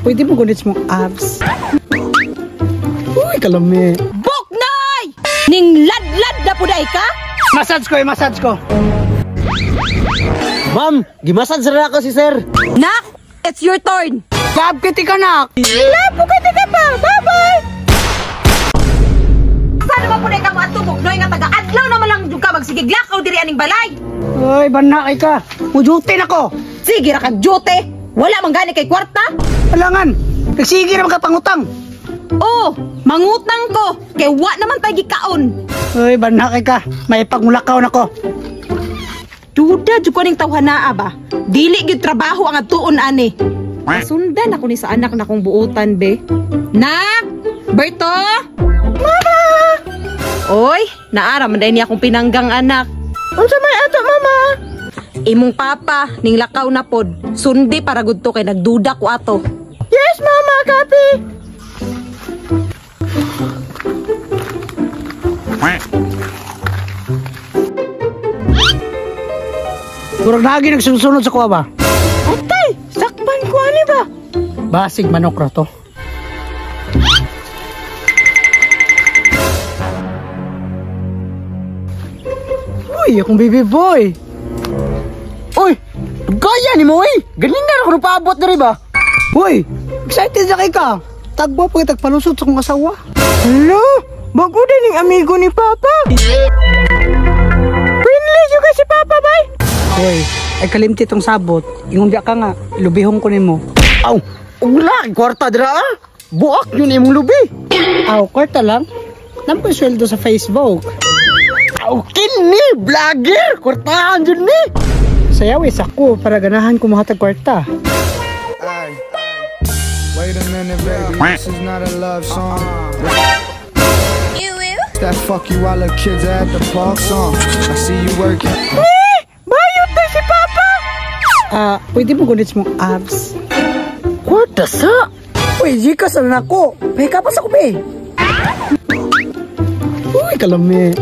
Pwede mo gunit mong abs. Uy, kalami. Boknoy! Ning ladlad na puday ka? Massage ko. Ma'am, gimassage na ako si sir. Nak, it's your turn. Lab kiti ka nak. Lapo ka ka pa. Bye-bye! Saan naman puday ka mo at Boknoy nga taga-adlaw naman lang yung ka magsigiglakaw diri aning balay? Uy, banakay ka. Mujutin ako. Sige ra kag jote. Wala man gani kay kwarta? Alangan, nagsige naman ka pangutang. Oh, mangutang ko. Kay wa naman tayo gikaon. Uy, banakay ka. May pagmulakaw na ko. Duda, dyan ko ning tawhanaa ba? Dili gyud trabaho ang atuon ani. Sundan ako ni sa anak na kong buutan, be. Nak! Berto! Mama! Oy, naara man dahil niya akong pinanggang anak. Unsa may ato, mama? Imong papa, ning lakaw na pod. Sundi para gudto kay nagduda ko ato. Yes, mama, copy! Kurang lagi nagsusunod sa kuha ba? Atay, sakpan ko ani ba? Basig manok ra to. Uy, akong baby boy. Uy, gaya ni mo eh. Galing na ako paabot na rin ba? Uy, excited na kay ka. Tagbo pa tagpalusot sa kong asawa. Hello, bago din yung amigo ni Papa. Friendly juga si Papa, bay. Uy, ay kalimti tong sabot. Ingon ka nga, lubihong ko nimo. Aw, ugla, kwarta dira ah. Buak yun imong lubi. Aw, kwarta lang. Nampay sweldo sa Facebook. Aw, kini, vlogger. Kwartahan dyan ni. Sayawis ako para ganahan ko mahatag kwarta. Wait a minute, baby. This is not a love song. That fuck you while the kids at the park song. I see you working. Bayot na si Papa. Pwede mo gunit mong abs. Kwarta sa? Uy, jikas na ako. Pahikapas ako, be. Uy, kalami.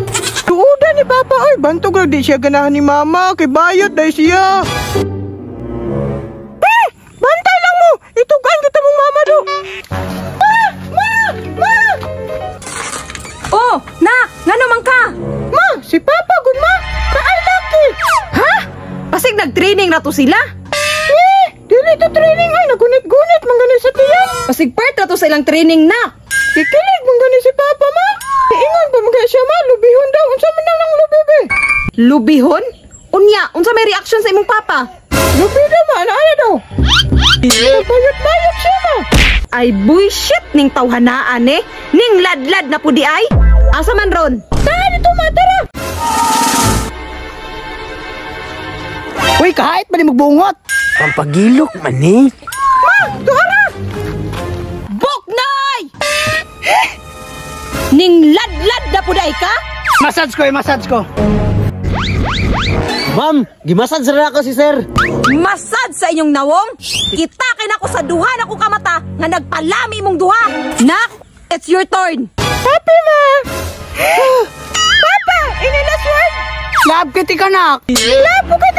Tuuda ni Papa, ay bantog lang di siya ganahan ni Mama, kay bayot dahil siya. Bantay lang mo, itugan kita mong Mama do. Oh, nak, nga naman ka? Ma, si Papa, good ma, kaay laki. Ha? Pasig nag-training na to sila? Dili to training ay, nagunit-gunit, mangganit sa tiyan. Pasig part na to sa ilang training na. Kikilig mangganit si Papa, ma. Iingon pa mga siya, ma, lubihon daw, unsa man lang lubi, be. Lubihon? Unya, unsa may reaction sa imong papa? Lubi daw, ma, ano daw? Bayot-bayot siya, ma. Ay bullshit ning tawhanaan eh. Ning ladlad na pudi ay. Asa man ron? Tahan ito, ma, tara. Uy, kahit ba ni magbungot? Pampagilok man eh. Ma, tuara. Boknoy! Ning ladlad na puday ka? Massage ko. Ma'am, gimassage na ako si sir. Masad sa inyong nawong? Kita kay nako sa duha na ko kamata nga nagpalami imong duha. Nak, it's your turn. Happy, ma. Papa, ini last word. Lab kiti ka nak. Lapo ka